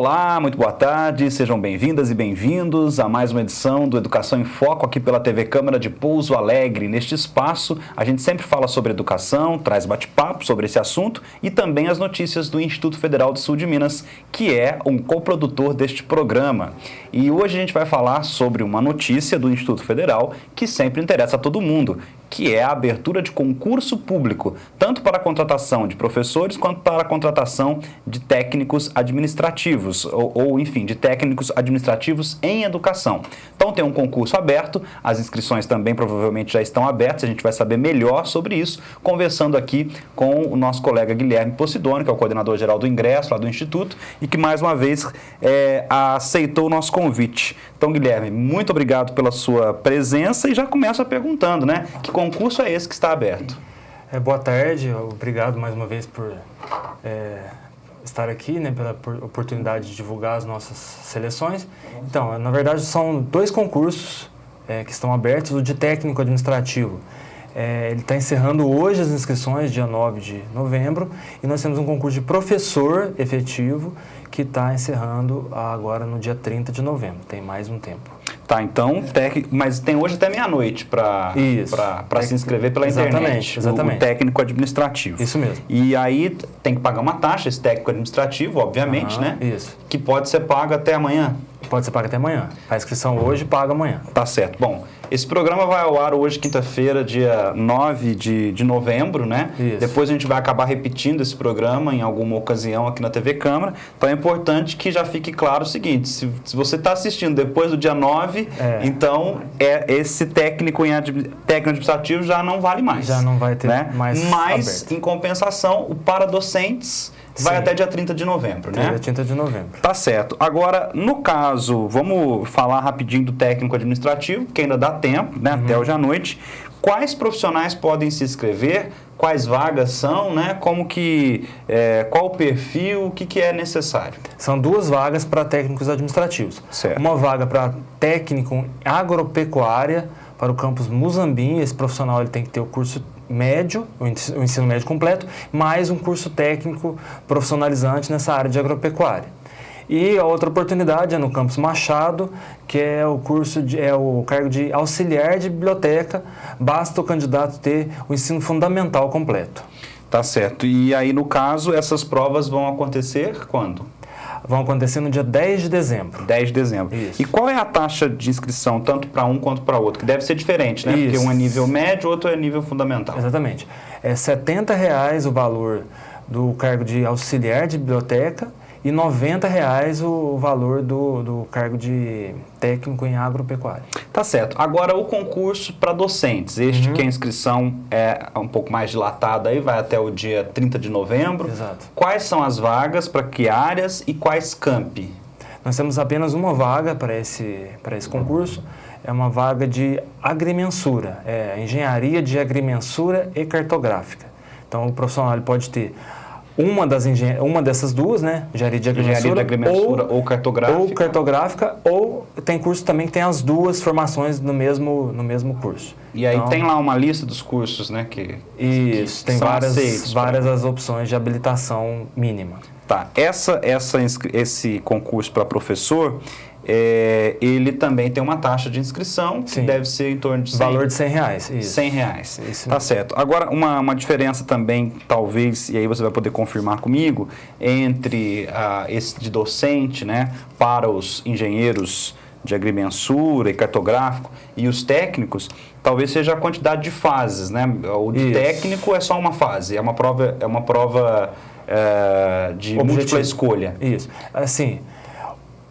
Olá, muito boa tarde, sejam bem-vindas e bem-vindos a mais uma edição do Educação em Foco aqui pela TV Câmara de Pouso Alegre. Neste espaço, a gente sempre fala sobre educação, traz bate-papo sobre esse assunto e também as notícias do Instituto Federal do Sul de Minas, que é um coprodutor deste programa. E hoje a gente vai falar sobre uma notícia do Instituto Federal que sempre interessa a todo mundo, que é a abertura de concurso público, tanto para a contratação de professores quanto para a contratação de técnicos administrativos, enfim, de técnicos administrativos em educação. Então tem um concurso aberto, as inscrições também provavelmente já estão abertas, a gente vai saber melhor sobre isso, conversando aqui com o nosso colega Guilherme Posidônio, que é o coordenador geral do ingresso lá do Instituto, e que mais uma vez aceitou o nosso convite. Então, Guilherme, muito obrigado pela sua presença e já começo perguntando, né? Que concurso é esse que está aberto? Boa tarde, obrigado mais uma vez por estar aqui, né, pela oportunidade de divulgar as nossas seleções. Então, na verdade, são dois concursos que estão abertos, o de técnico administrativo. Ele está encerrando hoje as inscrições, dia 9 de novembro, e nós temos um concurso de professor efetivo que está encerrando agora no dia 30 de novembro, tem mais um tempo. Tá, então, mas tem hoje até meia-noite para se inscrever pela internet. Exatamente. O técnico administrativo. Isso mesmo. E aí tem que pagar uma taxa, esse técnico administrativo, obviamente, né? Isso. Que pode ser paga até amanhã. Pode ser paga até amanhã. A inscrição hoje paga amanhã. Tá certo. Bom, esse programa vai ao ar hoje, quinta-feira, dia 9 de novembro, né? Isso. Depois a gente vai acabar repetindo esse programa em alguma ocasião aqui na TV Câmara. Então é importante que já fique claro o seguinte, se você está assistindo depois do dia 9, então esse técnico administrativo já não vale mais. Já não vai ter mais Mas, aberto. em compensação, o para docentes vai até dia 30 de novembro, né? Dia 30 de novembro. Tá certo. Agora, no caso, vamos falar rapidinho do técnico administrativo, que ainda dá tempo, né? Até hoje à noite. Quais profissionais podem se inscrever? Quais vagas são, né? Qual o perfil? O que é necessário? São duas vagas para técnicos administrativos. Certo. Uma vaga para técnico agropecuária para o campus Muzambinho. Esse profissional ele tem que ter o curso médio, o ensino médio completo, mais um curso técnico profissionalizante nessa área de agropecuária. E a outra oportunidade é no campus Machado, que é o cargo de auxiliar de biblioteca, basta o candidato ter o ensino fundamental completo. Tá certo. E aí, no caso, essas provas vão acontecer quando? Vão acontecer no dia 10 de dezembro. 10 de dezembro. Isso. E qual é a taxa de inscrição, tanto para um quanto para outro? Que deve ser diferente, né? Isso. Porque um é nível médio, outro é nível fundamental. Exatamente. É R$ 70,00 o valor do cargo de auxiliar de biblioteca e R$ 90,00 o valor do cargo de técnico em agropecuária. Tá certo. Agora, o concurso para docentes, que a inscrição é um pouco mais dilatada, aí vai até o dia 30 de novembro. Exato. Quais são as vagas, para que áreas e quais campi? Nós temos apenas uma vaga para esse concurso, é uma vaga de agrimensura, engenharia de agrimensura e cartográfica. Então, o profissional ele pode ter uma dessas duas, né? Engenharia de agrimensura ou cartográfica. Ou tem curso também que tem as duas formações no mesmo curso. E aí tem lá uma lista dos cursos, né? Isso, tem várias as opções de habilitação mínima. Tá, esse concurso para professor, ele também tem uma taxa de inscrição, que deve ser em torno de valor de R$ 100,00. Isso. R$100. Isso. Tá certo. Agora, uma diferença também, talvez, e aí você vai poder confirmar comigo, entre esse de docente, né, para os engenheiros de agrimensura e cartográfico e os técnicos, talvez seja a quantidade de fases, né? O de técnico é só uma fase, é uma prova de múltipla escolha. Isso. Assim,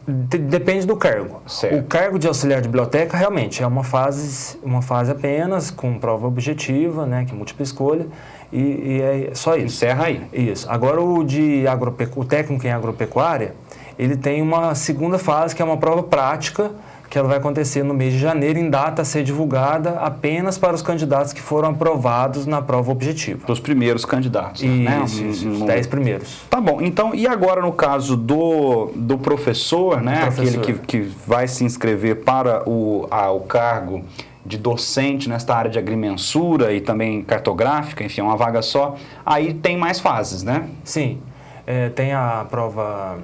depende do cargo. Certo. O cargo de auxiliar de biblioteca realmente é uma fase apenas com prova objetiva, né, que é múltipla escolha, e é só isso. Encerra aí. Isso. Agora o técnico em agropecuária, ele tem uma segunda fase que é uma prova prática, que ela vai acontecer no mês de janeiro, em data a ser divulgada apenas para os candidatos que foram aprovados na prova objetiva. Para os primeiros candidatos, né? Isso, os 10 primeiros. Tá bom, então, e agora no caso do professor, né? Aquele que vai se inscrever para o cargo de docente nesta área de agrimensura e também cartográfica, enfim, uma vaga só, aí tem mais fases, né? Sim, tem a prova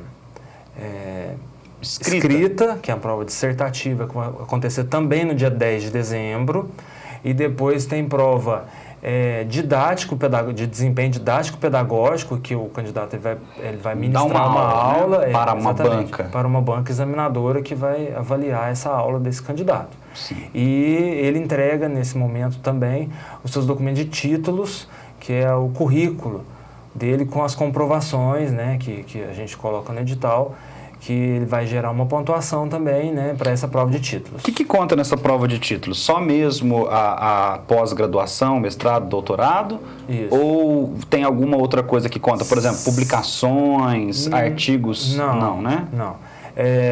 escrita, que é a prova dissertativa, que vai acontecer também no dia 10 de dezembro. E depois tem prova de desempenho didático-pedagógico, que o candidato ele vai ministrar uma aula, né? Para uma banca. Para uma banca examinadora que vai avaliar essa aula desse candidato. Sim. E ele entrega, nesse momento também, os seus documentos de títulos, que é o currículo dele com as comprovações, né, que a gente coloca no edital, que ele vai gerar uma pontuação também, né, para essa prova de títulos. O que conta nessa prova de títulos? Só mesmo a pós-graduação, mestrado, doutorado? Isso. Ou tem alguma outra coisa que conta? Por exemplo, publicações, artigos? Não, né? Não.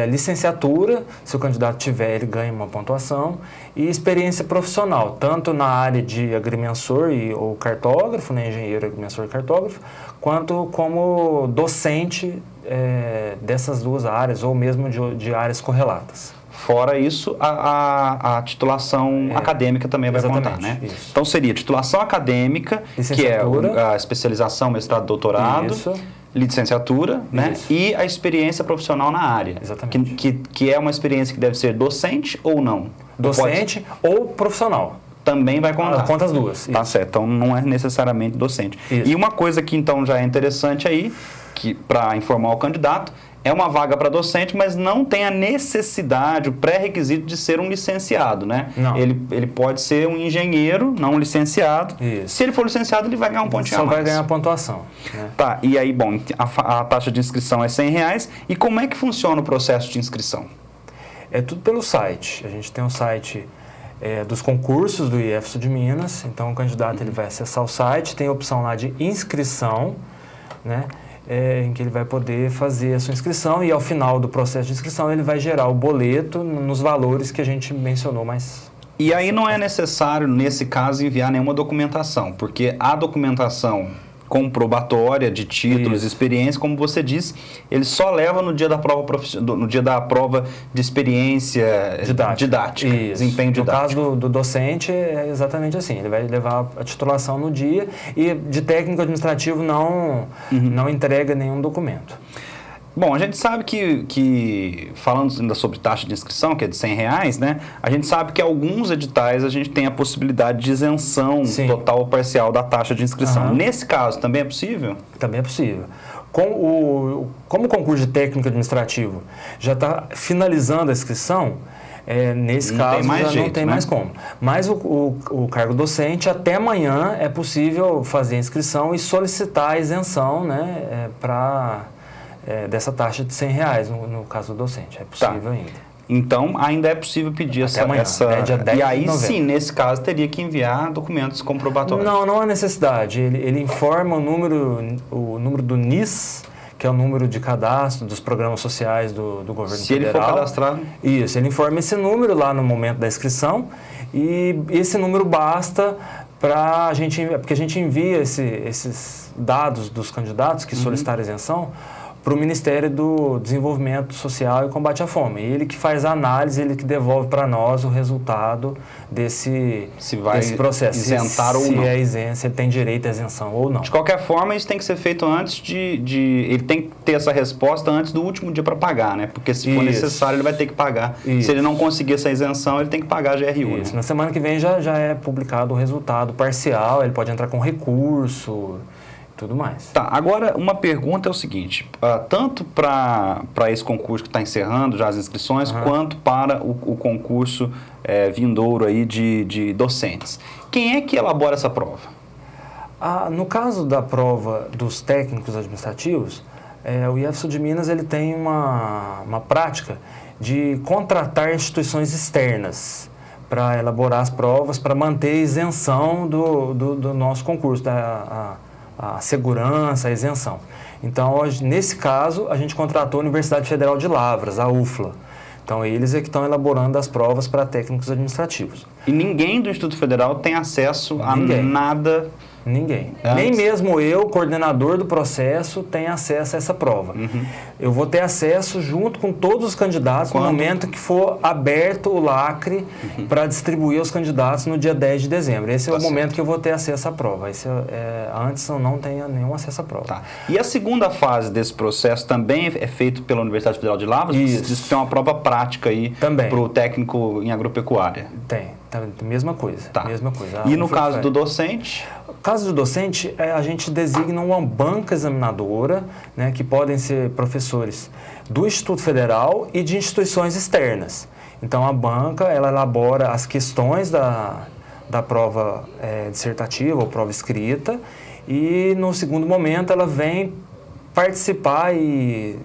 Licenciatura, se o candidato tiver, ele ganha uma pontuação. E experiência profissional, tanto na área de agrimensor ou cartógrafo, né, engenheiro, agrimensor e cartógrafo, quanto como docente dessas duas áreas, ou mesmo de áreas correlatas. Fora isso, a titulação acadêmica também vai contar, né? Isso. Então seria titulação acadêmica, que é a especialização, mestrado, doutorado, isso. Licenciatura, né? Isso. E a experiência profissional na área. Exatamente. Que é uma experiência que deve ser docente ou não? Docente ou profissional. Também vai contar. Conta as duas. Tá certo, então não é necessariamente docente. Isso. E uma coisa que então já é interessante aí, que para informar o candidato, é uma vaga para docente, mas não tem a necessidade, o pré-requisito de ser um licenciado, né? Não. Ele pode ser um engenheiro, não um licenciado. Isso. Se ele for licenciado, ele vai ganhar um pontinho a mais. Só vai ganhar pontuação. Né? Tá, e aí, bom, a taxa de inscrição é R$100. E como é que funciona o processo de inscrição? É tudo pelo site. A gente tem um site dos concursos do IF Sul de Minas. Então, o candidato ele vai acessar o site, tem a opção lá de inscrição, né? Em que ele vai poder fazer a sua inscrição e ao final do processo de inscrição ele vai gerar o boleto nos valores que a gente mencionou mais. E aí não é necessário, nesse caso, enviar nenhuma documentação, porque a documentação comprobatória de títulos e experiência, como você disse, ele só leva no dia da prova de experiência didática, desempenho didático. No caso do docente é exatamente assim, ele vai levar a titulação no dia e de técnico administrativo não entrega nenhum documento. Bom, a gente sabe que falando ainda sobre taxa de inscrição, que é de R$100, né? A gente sabe que alguns editais a gente tem a possibilidade de isenção total ou parcial da taxa de inscrição. Nesse caso, também é possível? Também é possível. Como o concurso de técnico administrativo já está finalizando a inscrição, nesse caso já não tem mais como. Mas o cargo docente, até amanhã é possível fazer a inscrição e solicitar a isenção, né, dessa taxa de R$100 no caso do docente. É possível ainda. Então, ainda é possível pedir essa... dia 10 e aí, de novembro. sim, nesse caso, teria que enviar documentos comprobatórios. Não há necessidade. Ele informa o número do NIS, que é o número de cadastro dos programas sociais do governo federal. Se ele for cadastrado? Isso, ele informa esse número lá no momento da inscrição e esse número basta para a gente... Porque a gente envia esses dados dos candidatos que solicitaram isenção para o Ministério do Desenvolvimento Social e Combate à Fome. Ele que faz a análise, ele que devolve para nós o resultado desse processo. Isentar ou não. Se é isento, se ele tem direito à isenção ou não. De qualquer forma, isso tem que ser feito antes ele tem que ter essa resposta antes do último dia para pagar, né? Porque se for necessário, ele vai ter que pagar. Se ele não conseguir essa isenção, ele tem que pagar a GRU. Isso. Né? Na semana que vem já é publicado o resultado parcial, ele pode entrar com recurso, tudo mais. Tá, agora uma pergunta é o seguinte, tanto para esse concurso que está encerrando já as inscrições, quanto para o concurso vindouro aí de docentes. Quem é que elabora essa prova? No caso da prova dos técnicos administrativos, o IF Sul de Minas ele tem uma prática de contratar instituições externas para elaborar as provas, para manter a isenção do nosso concurso, a segurança, a isenção. Então, hoje, nesse caso, a gente contratou a Universidade Federal de Lavras, a UFLA. Então, eles é que estão elaborando as provas para técnicos administrativos. E ninguém do Instituto Federal tem acesso a nada... Ninguém. Nem mesmo eu, coordenador do processo, tem acesso a essa prova. Eu vou ter acesso junto com todos os candidatos no momento que for aberto o lacre para distribuir aos candidatos no dia 10 de dezembro. Esse é o momento que eu vou ter acesso à prova. Antes eu não tenho nenhum acesso à prova. Tá. E a segunda fase desse processo também é feito pela Universidade Federal de Lavras? Isso. Diz que tem uma prova prática aí para o técnico em agropecuária. Tem. Mesma coisa. Tá. Mesma coisa. E no caso do docente? No caso do docente, a gente designa uma banca examinadora, né, que podem ser professores do Instituto Federal e de instituições externas. Então, a banca, ela elabora as questões da prova dissertativa ou prova escrita e, no segundo momento, ela vem participar e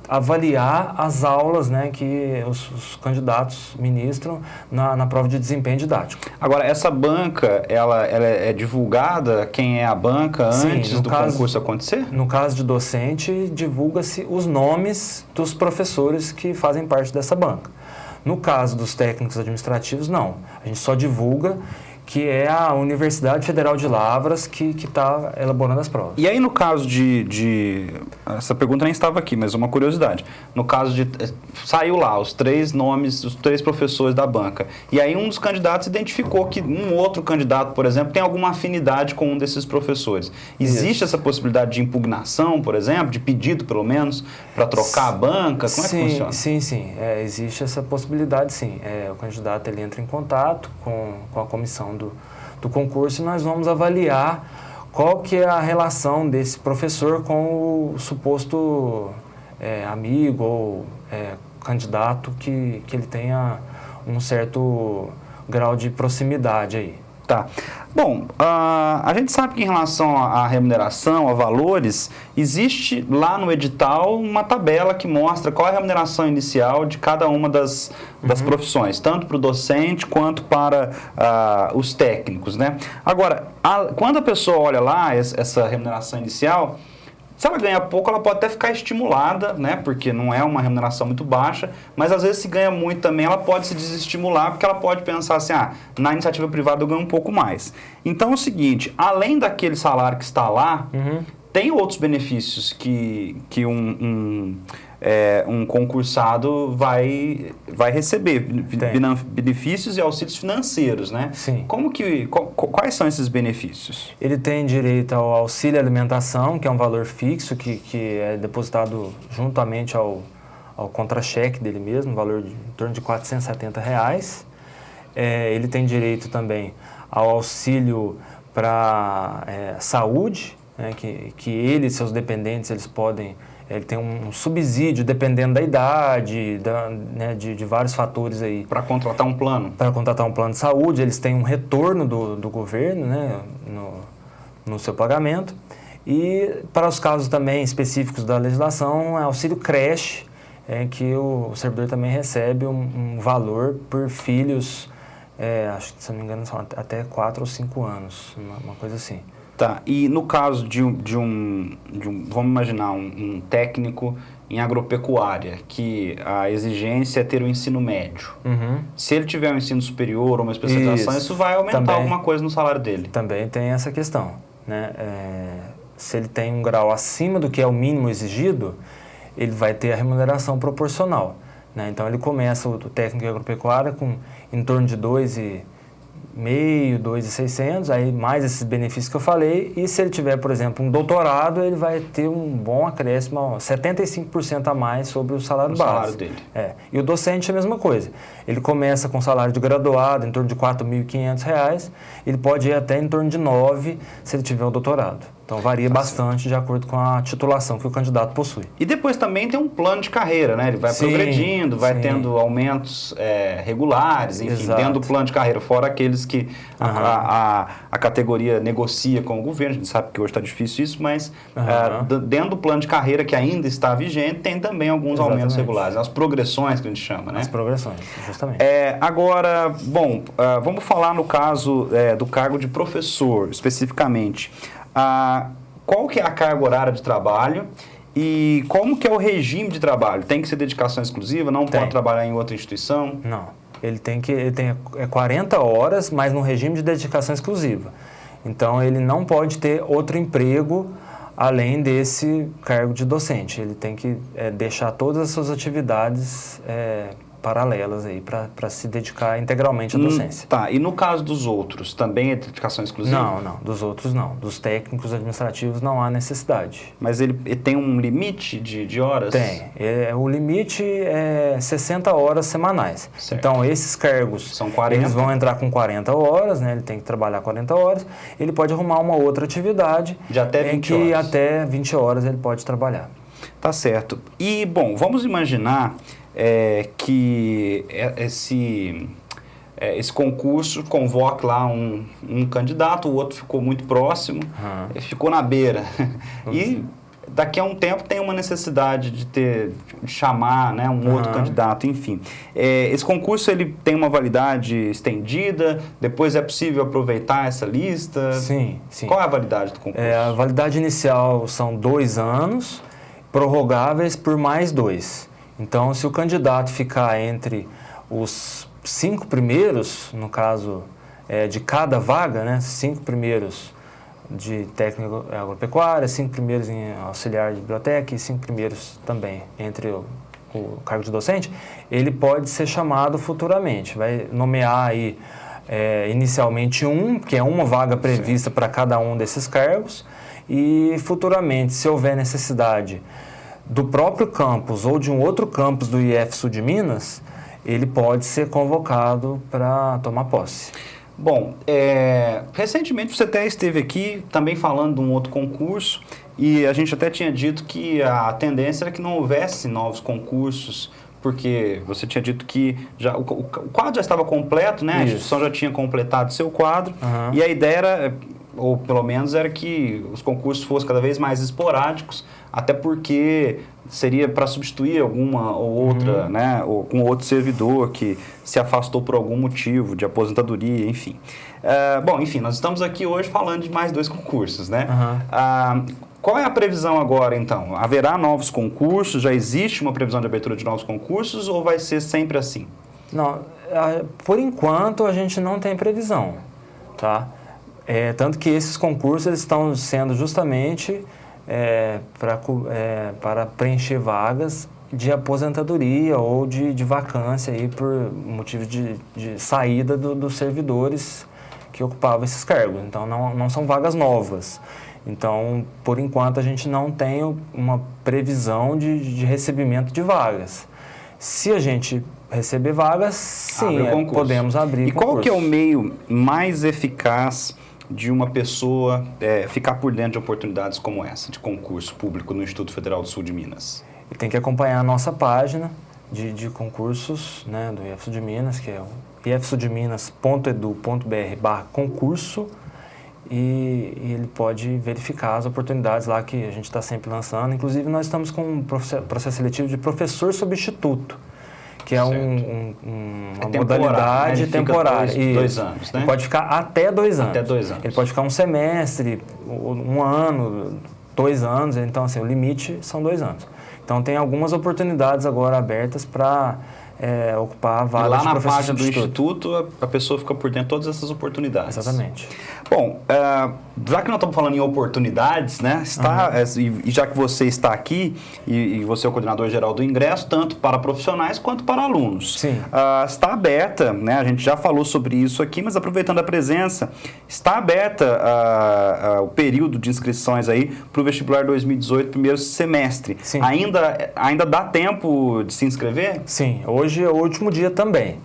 avaliar as aulas, né, que os candidatos ministram na prova de desempenho didático. Agora, essa banca, ela é divulgada? Quem é a banca antes do concurso acontecer? No caso de docente, divulga-se os nomes dos professores que fazem parte dessa banca. No caso dos técnicos administrativos, não. A gente só divulga que é a Universidade Federal de Lavras que está elaborando as provas. E aí, no caso essa pergunta nem estava aqui, mas uma curiosidade. No caso de... Saiu lá os 3 nomes, os 3 professores da banca. E aí, um dos candidatos identificou que um outro candidato, por exemplo, tem alguma afinidade com um desses professores. Existe essa possibilidade de impugnação, por exemplo, de pedido, pelo menos, para trocar a banca? Como é que funciona? Sim. Existe essa possibilidade, sim. O candidato ele entra em contato com a comissão do concurso e nós vamos avaliar qual que é a relação desse professor com o suposto amigo ou candidato que ele tenha um certo grau de proximidade aí. Tá. Bom, a gente sabe que em relação à remuneração, a valores, existe lá no edital uma tabela que mostra qual é a remuneração inicial de cada uma das profissões, tanto para o docente quanto para os técnicos, né? Agora, quando a pessoa olha lá essa remuneração inicial, se ela ganha pouco, ela pode até ficar estimulada, né? Porque não é uma remuneração muito baixa, mas às vezes se ganha muito também, ela pode se desestimular, porque ela pode pensar assim, na iniciativa privada eu ganho um pouco mais. Então é o seguinte, além daquele salário que está lá, tem outros benefícios que um concursado vai receber, benefícios e auxílios financeiros, né? Sim. Quais são esses benefícios? Ele tem direito ao auxílio alimentação, que é um valor fixo, que é depositado juntamente ao contra-cheque dele mesmo, um valor em torno de R$470. Ele tem direito também ao auxílio para saúde, né, que ele e seus dependentes eles podem... Ele tem um subsídio dependendo da idade, de vários fatores aí. Para contratar um plano? Para contratar um plano de saúde, eles têm um retorno do governo, né, no seu pagamento. E para os casos também específicos da legislação, é auxílio creche, que o servidor também recebe um valor por filhos, acho que se não me engano são até 4 ou 5 anos, uma coisa assim. Tá, e no caso de um vamos imaginar, um técnico em agropecuária, que a exigência é ter o ensino médio. Se ele tiver um ensino superior ou uma especialização, isso vai aumentar também, alguma coisa no salário dele? Também tem essa questão, né? Se ele tem um grau acima do que é o mínimo exigido, ele vai ter a remuneração proporcional, né? Então, ele começa o técnico em agropecuária com em torno de 2.600, aí mais esses benefícios que eu falei, e se ele tiver, por exemplo, um doutorado, ele vai ter um bom acréscimo, 75% a mais sobre o salário base. Salário dele. E o docente é a mesma coisa. Ele começa com salário de graduado em torno de R$4.500, ele pode ir até em torno de 9 se ele tiver o doutorado. Então, varia bastante de acordo com a titulação que o candidato possui. E depois também tem um plano de carreira, né? Ele vai progredindo, vai tendo aumentos regulares, enfim, dentro do plano de carreira, fora aqueles que a categoria negocia com o governo. A gente sabe que hoje está difícil isso, mas dentro do plano de carreira que ainda está vigente, tem também alguns aumentos regulares, as progressões que a gente chama, né? As progressões, justamente. Agora, bom, vamos falar no caso do cargo de professor, especificamente. Qual que é a carga horária de trabalho e como que é o regime de trabalho? Tem que ser dedicação exclusiva? Não pode trabalhar em outra instituição? Não. ele tem 40 horas, mas no regime de dedicação exclusiva. Então, ele não pode ter outro emprego além desse cargo de docente. Ele tem que deixar todas as suas atividades paralelas aí para se dedicar integralmente à docência. Tá, e no caso dos outros, também é dedicação exclusiva? Não, dos outros não. Dos técnicos administrativos não há necessidade. Mas ele tem um limite de horas? Tem. O limite é 60 horas semanais. Certo. Então, esses cargos, são 40. Eles vão entrar com 40 horas, né? Ele tem que trabalhar 40 horas. Ele pode arrumar uma outra atividade de até 20 em que horas. até 20 horas ele pode trabalhar. Tá certo. E, bom, vamos imaginar que esse concurso convoque lá um candidato, o outro ficou muito próximo, ficou na beira. E daqui a um tempo tem uma necessidade de chamar, né, um outro candidato, enfim. Esse concurso ele tem uma validade estendida, depois é possível aproveitar essa lista? Sim. Qual é a validade do concurso? A validade inicial são 2 anos, prorrogáveis por mais 2. Então, se o candidato ficar entre os 5 primeiros, no caso de cada vaga, né, 5 primeiros de técnico agropecuária, 5 primeiros em auxiliar de biblioteca e 5 primeiros também entre o cargo de docente, ele pode ser chamado futuramente. Vai nomear aí inicialmente que é uma vaga prevista para cada um desses cargos, e futuramente, se houver necessidade do próprio campus ou de um outro campus do IF Sul de Minas, ele pode ser convocado para tomar posse. Bom, recentemente você até esteve aqui também falando de um outro concurso, e a gente até tinha dito que a tendência era que não houvesse novos concursos, porque você tinha dito que o quadro já estava completo, né? A instituição já tinha completado seu quadro, e a ideia era, ou pelo menos era que os concursos fossem cada vez mais esporádicos, até porque seria para substituir alguma ou outra, né, ou com outro servidor que se afastou por algum motivo, de aposentadoria, enfim. Bom, enfim, nós estamos aqui hoje falando de mais 2 concursos, né? Qual é a previsão agora, então? Haverá novos concursos? Já existe uma previsão de abertura de novos concursos ou vai ser sempre assim? Não, por enquanto a gente não tem previsão, tá? Tanto que esses concursos eles estão sendo justamente para preencher vagas de aposentadoria ou de vacância aí por motivo de saída dos servidores que ocupavam esses cargos. Então, não são vagas novas. Então, por enquanto, a gente não tem uma previsão de recebimento de vagas. Se a gente receber vagas, sim, podemos abrir concurso. E qual que é o meio mais eficaz de uma pessoa ficar por dentro de oportunidades como essa, de concurso público no Instituto Federal do Sul de Minas? Ele tem que acompanhar a nossa página de concursos, né, do IF Sul de Minas, que é o ifsuldeminas.edu.br/concurso, e ele pode verificar as oportunidades lá que a gente está sempre lançando. Inclusive, nós estamos com um processo seletivo de professor substituto, que é uma modalidade, né? Temporária. 2 anos, né? Ele pode ficar até 2 anos. Até 2 anos. Ele pode ficar um semestre, 1 ano, 2 anos. Então, assim, o limite são 2 anos. Então, tem algumas oportunidades agora abertas para ocupar a vaga de professor substituto. Lá na página do Instituto, a pessoa fica por dentro de todas essas oportunidades. Exatamente. Bom, já que nós estamos falando em oportunidades, né, e já que você está aqui, e você é o coordenador geral do ingresso, tanto para profissionais quanto para alunos. Sim. Está aberta, né, a gente já falou sobre isso aqui, mas aproveitando a presença, está aberta o período de inscrições aí para o vestibular 2018, primeiro semestre. Sim. Ainda dá tempo de se inscrever? Sim, hoje é o último dia também.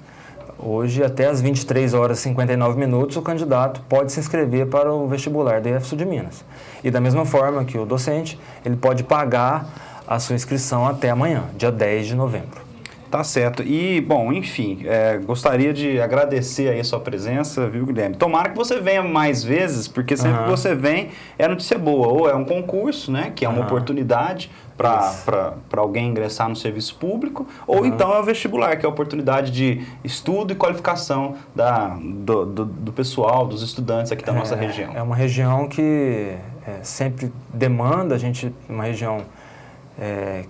Hoje, até às 23 horas e 59 minutos, o candidato pode se inscrever para o vestibular da IF Sul de Minas. E da mesma forma que o docente, ele pode pagar a sua inscrição até amanhã, dia 10 de novembro. Tá certo. E, bom, enfim, gostaria de agradecer aí a sua presença, viu, Guilherme? Tomara que você venha mais vezes, porque sempre que você vem é notícia boa. Ou é um concurso, né, que é uma oportunidade para alguém ingressar no serviço público, ou então é o vestibular, que é a oportunidade de estudo e qualificação do pessoal, dos estudantes aqui da nossa região. É uma região que sempre demanda, uma região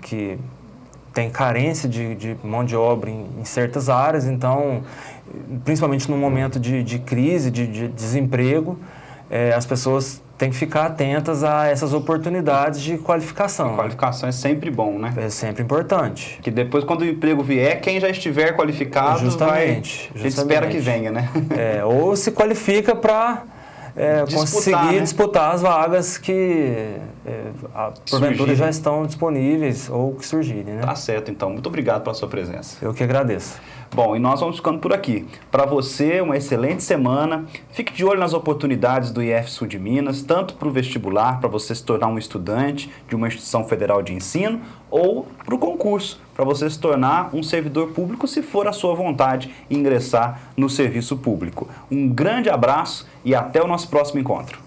que tem carência de mão de obra em certas áreas, então, principalmente no momento de crise, de desemprego, as pessoas têm que ficar atentas a essas oportunidades de qualificação. A qualificação é sempre bom, né? É sempre importante. Que depois, quando o emprego vier, quem já estiver qualificado Justamente. A gente espera que venha, né? Ou se qualifica para conseguir, né, disputar as vagas que porventura já estão disponíveis ou que surgirem, né? Tá certo, então. Muito obrigado pela sua presença. Eu que agradeço. Bom, e nós vamos ficando por aqui. Para você, uma excelente semana. Fique de olho nas oportunidades do IF Sul de Minas, tanto para o vestibular, para você se tornar um estudante de uma instituição federal de ensino, ou para o concurso, para você se tornar um servidor público, se for a sua vontade, ingressar no serviço público. Um grande abraço e até o nosso próximo encontro.